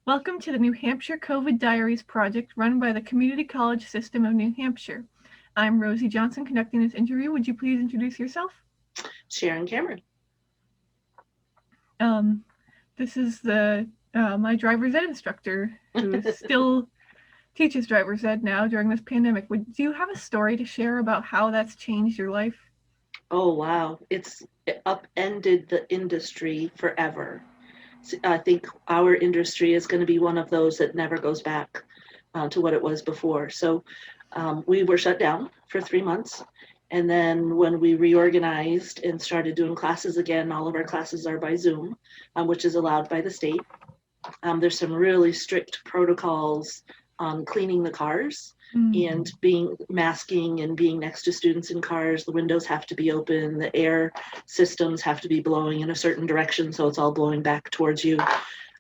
Welcome to the New Hampshire COVID Diaries project run by the Community College System of New Hampshire. I'm Rosie Johnson conducting this interview. Would you please introduce yourself? Sharon Cameron. This is my driver's ed instructor who still teaches driver's ed now during this pandemic. Do you have a story to share about how that's changed your life? Oh, wow. It upended the industry forever. I think our industry is going to be one of those that never goes back to what it was before. So we were shut down for 3 months. And then when we reorganized and started doing classes again, all of our classes are by Zoom, which is allowed by the state. There's some really strict protocols on cleaning the cars and masking and being next to students in cars. The windows have to be open, the air systems have to be blowing in a certain direction so it's all blowing back towards you.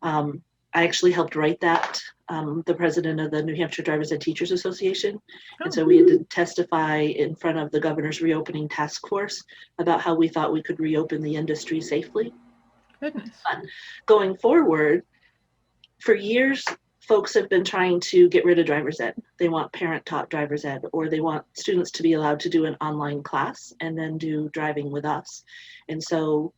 I actually helped write that, the president of the New Hampshire Drivers Ed Teachers Association. And so we had to testify in front of the governor's reopening task force about how we thought we could reopen the industry safely. Goodness. But going forward, for years, folks have been trying to get rid of driver's ed. They want parent-taught driver's ed, or they want students to be allowed to do an online class and then do driving with us. And so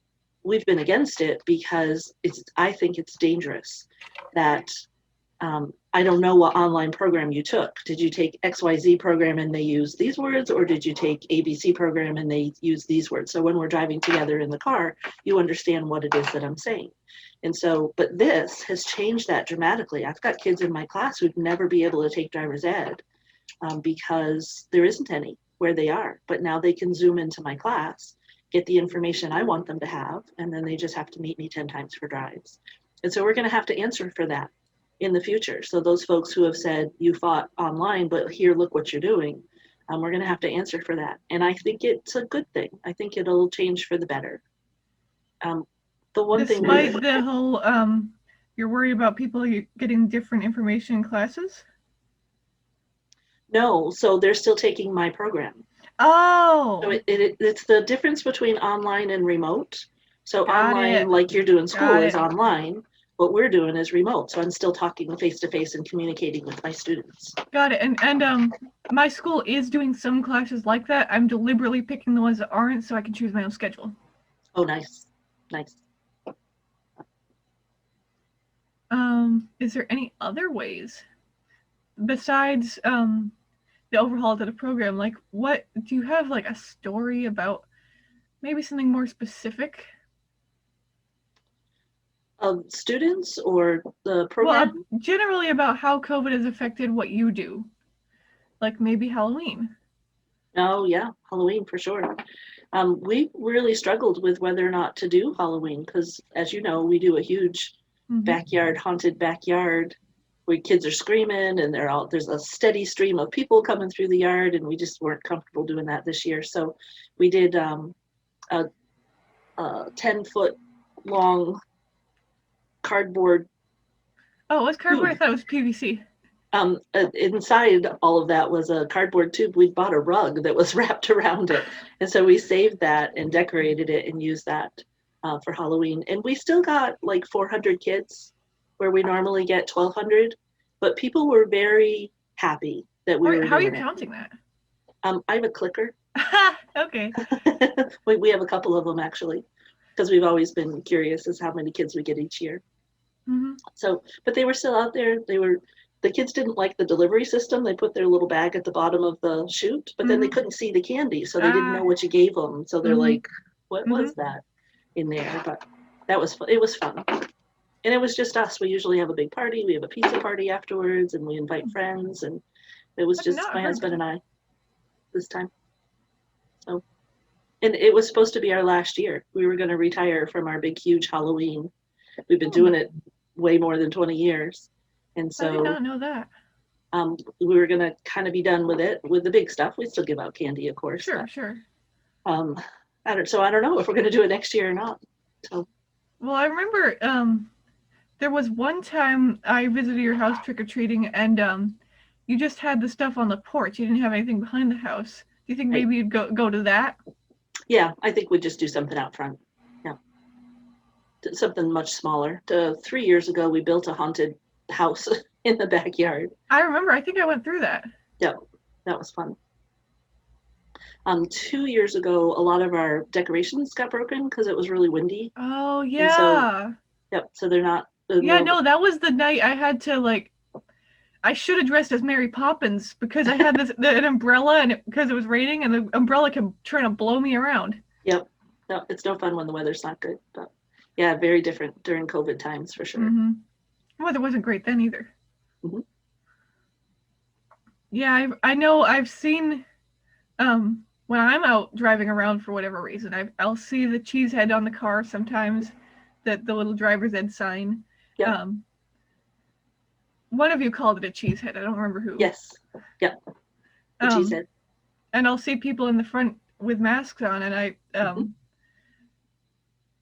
we've been against it because I think it's dangerous that I don't know what online program you took. Did you take XYZ program and they use these words, or did you take ABC program and they use these words? So when we're driving together in the car, you understand what it is that I'm saying. And so, but this has changed that dramatically. I've got kids in my class who'd never be able to take driver's ed because there isn't any where they are. But now they can Zoom into my class, get the information I want them to have, and then they just have to meet me 10 times for drives. And so we're going to have to answer for that in the future. So those folks who have said, you fought online, but here, look what you're doing, we're going to have to answer for that. And I think it's a good thing. I think it'll change for the better. The one Despite thing the whole, you're worried about people getting different information in classes? No, so they're still taking my program. Oh. So it's the difference between online and remote. So Got online, it. like you're doing school, Got is it. online. What we're doing is remote. So I'm still talking face-to-face and communicating with my students. Got it. And my school is doing some classes like that. I'm deliberately picking the ones that aren't so I can choose my own schedule. Oh, nice. Nice. Is there any other ways besides the overhaul to the program? Like, what do you have, like a story about maybe something more specific? Of students or the program? Well, generally about how COVID has affected what you do. Like maybe Halloween. Oh, yeah, Halloween for sure. We really struggled with whether or not to do Halloween because, as you know, we do a huge backyard, haunted backyard where kids are screaming and there's a steady stream of people coming through the yard, and we just weren't comfortable doing that this year. So we did a 10-foot long cardboard. Oh, it was cardboard? I thought it was PVC. Inside all of that was a cardboard tube. We bought a rug that was wrapped around it. And so we saved that and decorated it and used that for Halloween. And we still got like 400 kids where we normally get 1,200, but people were very happy that we were doing it. How are you counting that? I have a clicker. Okay. We have a couple of them actually, because we've always been curious as how many kids we get each year. So, but they were still out there. The kids didn't like the delivery system. They put their little bag at the bottom of the chute, but then they couldn't see the candy, so they didn't know what you gave them. So they're like, what was that in there? But it was fun. And it was just us. We usually have a big party. We have a pizza party afterwards, and we invite friends, and it was just my husband and I this time. So, and it was supposed to be our last year. We were going to retire from our big, huge Halloween. We've been doing it way more than 20 years. And so I did not know that. We were going to kind of be done with it, with the big stuff. We still give out candy, of course. Sure, but, sure. I don't know if we're going to do it next year or not. So. Well, I remember there was one time I visited your house trick-or-treating, and you just had the stuff on the porch. You didn't have anything behind the house. Do you think maybe you'd go to that? Yeah, I think we'd just do something out front. Yeah. Something much smaller. 3 years ago, we built a haunted house in the backyard. I remember. I think I went through that. Yep, that was fun. 2 years ago, a lot of our decorations got broken because it was really windy. Oh And yeah. so, yep, so they're not. Yeah, no, that was the night I had to like. I should have dressed as Mary Poppins because I had an umbrella and because it was raining and the umbrella kept trying to blow me around. Yep. No, it's no fun when the weather's not good. But yeah, very different during COVID times for sure. Mm-hmm. The weather wasn't great then either. Mm-hmm. Yeah, I know. I've seen when I'm out driving around for whatever reason, I'll see the cheese head on the car sometimes, the little driver's ed sign. Yep. One of you called it a cheese head. I don't remember who. Yes. Yep. The cheese head. And I'll see people in the front with masks on, and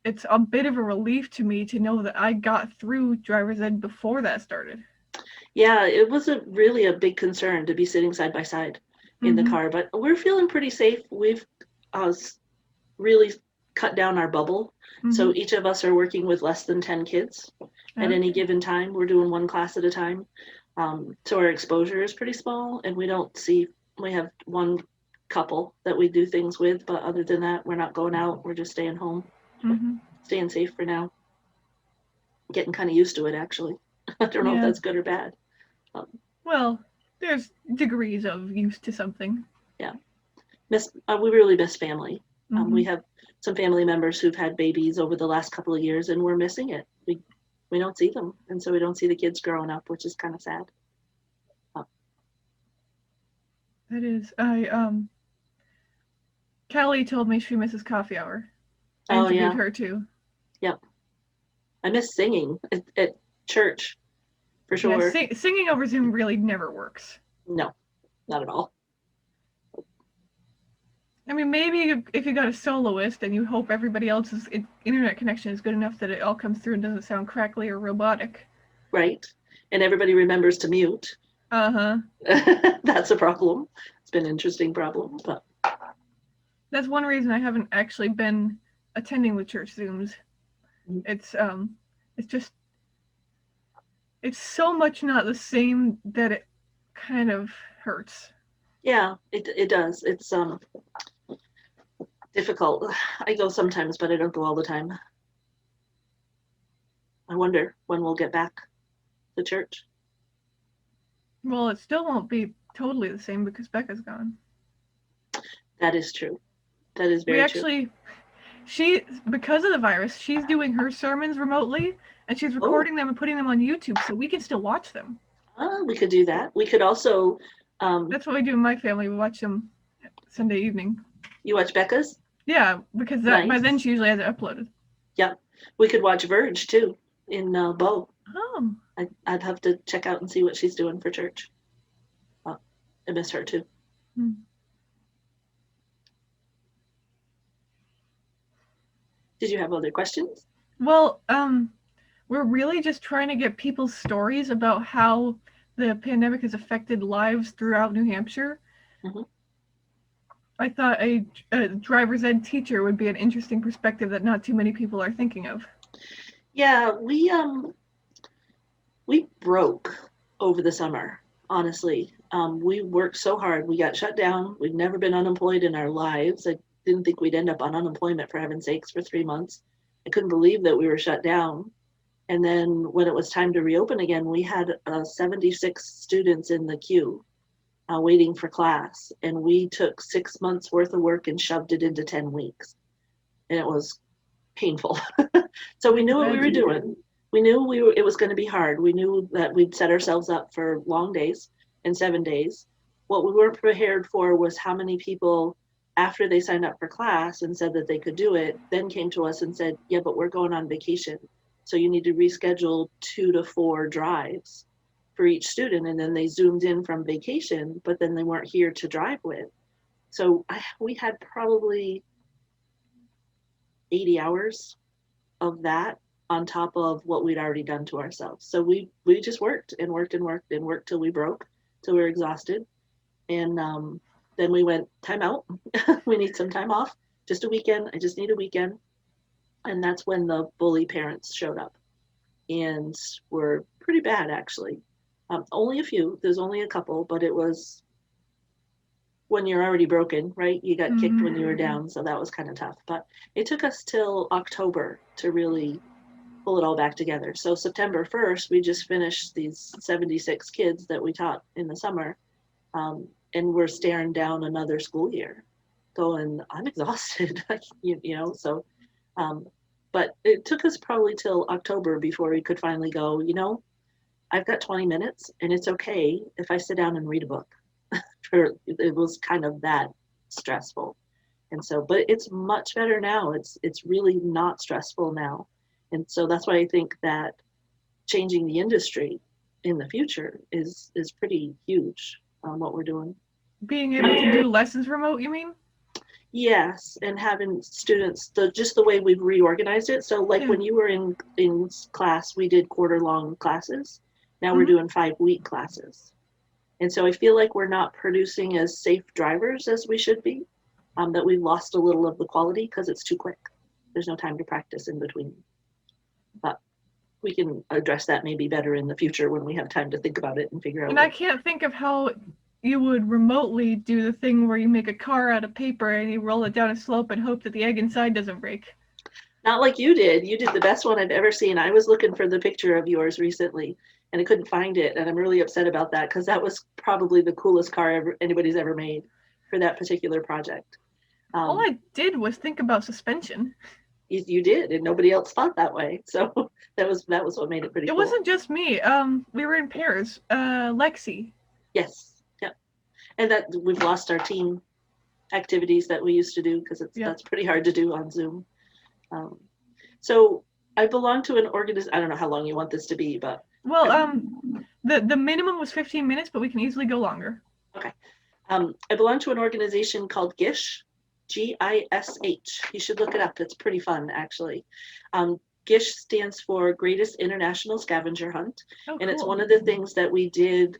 it's a bit of a relief to me to know that I got through driver's ed before that started. Yeah, it was really a big concern to be sitting side by side in the car, but we're feeling pretty safe. We've really cut down our bubble. So each of us are working with less than 10 kids at any given time. We're doing one class at a time. So our exposure is pretty small, and we have one couple that we do things with, but other than that, we're not going out. We're just staying home, staying safe for now. Getting kind of used to it, actually. I don't know if that's good or bad. Well, there's degrees of use to something. Yeah. We really miss family. We have some family members who've had babies over the last couple of years, and we're missing it. We don't see them, and so we don't see the kids growing up, which is kind of sad. That is. Callie told me she misses coffee hour. I interviewed her too. Yep. I miss singing at church, for sure. Yeah, singing over Zoom really never works. No, not at all. I mean, maybe if you got a soloist and you hope everybody else's internet connection is good enough that it all comes through and doesn't sound crackly or robotic. Right. And everybody remembers to mute. That's a problem. It's been an interesting problem, but that's one reason I haven't actually been attending the church Zooms. It's so much not the same that it kind of hurts. Yeah, it does. It's difficult. I go sometimes, but I don't go all the time. I wonder when we'll get back to church. Well, it still won't be totally the same because Becca's gone. That is true. That is very true. Because of the virus, she's doing her sermons remotely, and she's recording them and putting them on YouTube, so we can still watch them. We could do that. We could also... that's what we do in my family. We watch them Sunday evening. You watch Becca's? Yeah, because by then she usually has it uploaded. Yep. We could watch Verge, too, in Bow. Oh. I'd have to check out and see what she's doing for church. I miss her, too. Did you have other questions? Well, we're really just trying to get people's stories about how the pandemic has affected lives throughout New Hampshire. I thought a driver's ed teacher would be an interesting perspective that not too many people are thinking of. Yeah, we broke over the summer, honestly. We worked so hard. We got shut down. We've never been unemployed in our lives. I didn't think we'd end up on unemployment, for heaven's sakes, for 3 months. I couldn't believe that we were shut down. And then when it was time to reopen again, we had 76 students in the queue waiting for class. And we took 6 months worth of work and shoved it into 10 weeks. And it was painful. So we knew what we were doing. We knew it was going to be hard. We knew that we'd set ourselves up for long days and 7 days. What we weren't prepared for was how many people, after they signed up for class and said that they could do it, then came to us and said, yeah, but we're going on vacation. So you need to reschedule 2 to 4 drives for each student. And then they zoomed in from vacation, but then they weren't here to drive with. So we had probably 80 hours of that on top of what we'd already done to ourselves. So we just worked and worked and worked and worked till we broke, till we were exhausted. And then we went, time out. We need some time off, just a weekend. I just need a weekend. And that's when the bully parents showed up and were pretty bad, actually. Only a few. There's only a couple, but it was when you're already broken, right? You got kicked when you were down, so that was kind of tough. But it took us till October to really pull it all back together. So September 1st, we just finished these 76 kids that we taught in the summer, and we're staring down another school year, going, I'm exhausted, so. But it took us probably till October before we could finally go, I've got 20 minutes and it's okay if I sit down and read a book. It was kind of that stressful. And so, but it's much better now. It's really not stressful now. And so that's why I think that changing the industry in the future is pretty huge on what we're doing. Being able to do lessons remote, you mean? Yes, and having students, just the way we've reorganized it. So like when you were in class, we did quarter-long classes. Now we're doing 5-week classes. And so I feel like we're not producing as safe drivers as we should be, that we've lost a little of the quality because it's too quick. There's no time to practice in between. But we can address that maybe better in the future when we have time to think about it and figure out. And I can't think of how you would remotely do the thing where you make a car out of paper and you roll it down a slope and hope that the egg inside doesn't break. Not like you did. You did the best one I've ever seen. I was looking for the picture of yours recently and I couldn't find it. And I'm really upset about that because that was probably the coolest car anybody's ever made for that particular project. All I did was think about suspension. You did, and nobody else thought that way. So that was what made it pretty cool. It wasn't just me. We were in pairs. Lexi. Yes. And that we've lost our team activities that we used to do because that's pretty hard to do on Zoom. So I belong to an organization. I don't know how long you want this to be, but the minimum was 15 minutes, but we can easily go longer. Okay. I belong to an organization called GISH, GISH. You should look it up. It's pretty fun, actually. GISH stands for Greatest International Scavenger Hunt, and cool. It's one of the things that we did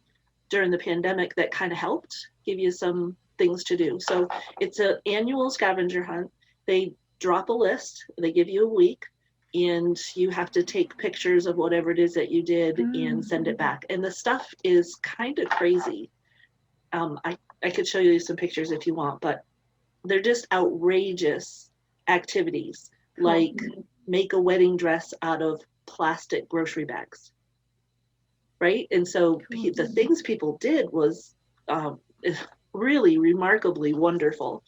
during the pandemic that kind of helped give you some things to do. So it's an annual scavenger hunt. They drop a list, they give you a week, and you have to take pictures of whatever it is that you did and send it back. And the stuff is kind of crazy. I could show you some pictures if you want, but they're just outrageous activities, like make a wedding dress out of plastic grocery bags. Right? And so the things people did was really remarkably wonderful.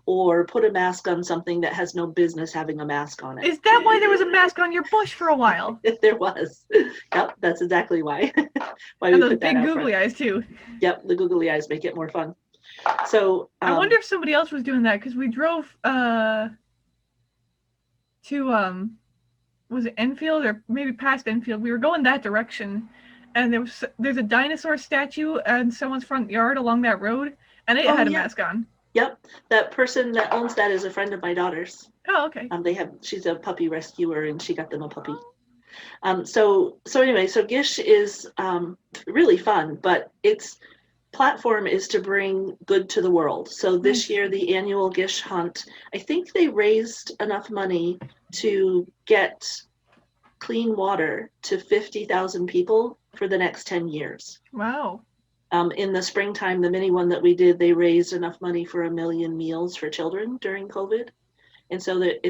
Or put a mask on something that has no business having a mask on it. Is that why there was a mask on your bush for a while? There was. Yep, that's exactly why. Why and those big googly eyes too. Yep, the googly eyes make it more fun. So I wonder if somebody else was doing that because we drove to was it Enfield or maybe past Enfield? We were going that direction. And there's a dinosaur statue in someone's front yard along that road, and it had a mask on. Yep, that person that owns that is a friend of my daughter's. Oh, okay. She's a puppy rescuer, and she got them a puppy. So anyway, so GISH is really fun, but its platform is to bring good to the world. So this year, the annual GISH hunt, I think they raised enough money to get clean water to 50,000 people for the next 10 years. Wow. In the springtime, the mini one that we did, they raised enough money for 1 million meals for children during COVID. And so that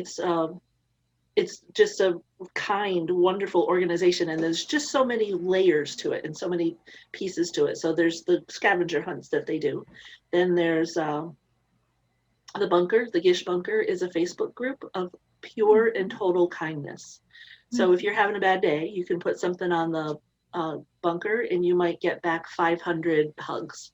it's just a kind, wonderful organization. And there's just so many layers to it and so many pieces to it. So there's the scavenger hunts that they do. Then there's the bunker. The GISH bunker is a Facebook group of pure and total kindness. So if you're having a bad day, you can put something on the bunker and you might get back 500 hugs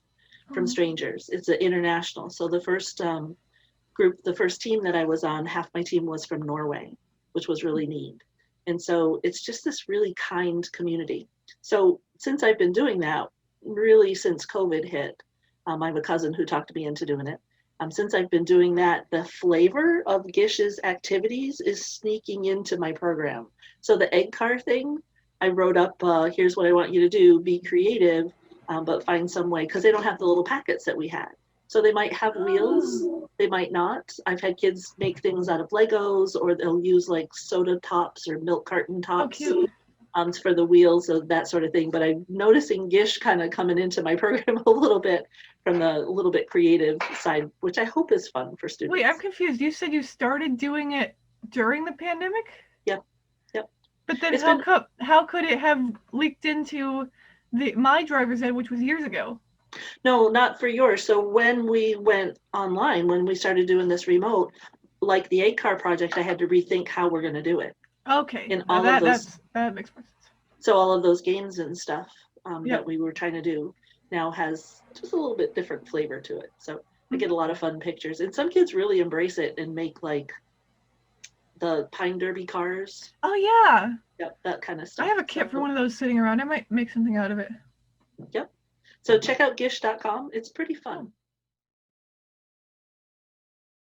from strangers. It's an international. So the first the first team that I was on, half my team was from Norway, which was really neat. And so it's just this really kind community. So since I've been doing that, really since COVID hit, I have a cousin who talked me into doing it. Since I've been doing that, the flavor of GISH's activities is sneaking into my program. So the egg car thing, I wrote up, here's what I want you to do, be creative, but find some way, because they don't have the little packets that we had. So they might have wheels, they might not. I've had kids make things out of Legos, or they'll use like soda tops or milk carton tops. for the wheels of that sort of thing. But I'm noticing Gish kind of coming into my program a little bit from the little bit creative side, which I hope is fun for students. Wait, I'm confused. You said you started doing it during the pandemic? Yep. But then how could it have leaked into my driver's ed, which was years ago? No, not for yours. So when we went online, when we started doing this remote, like the 8-car project, I had to rethink how we're going to do it. Okay. In all of those, that makes more sense. So all of those games and stuff Yep. that we were trying to do now has just a little bit different flavor to it. So I get a lot of fun pictures. And some kids really embrace it and make like the Pine Derby cars. Oh, yeah. Yep, that kind of stuff. I have a kit for one of those sitting around. I might make something out of it. Yep. So check out gish.com. It's pretty fun.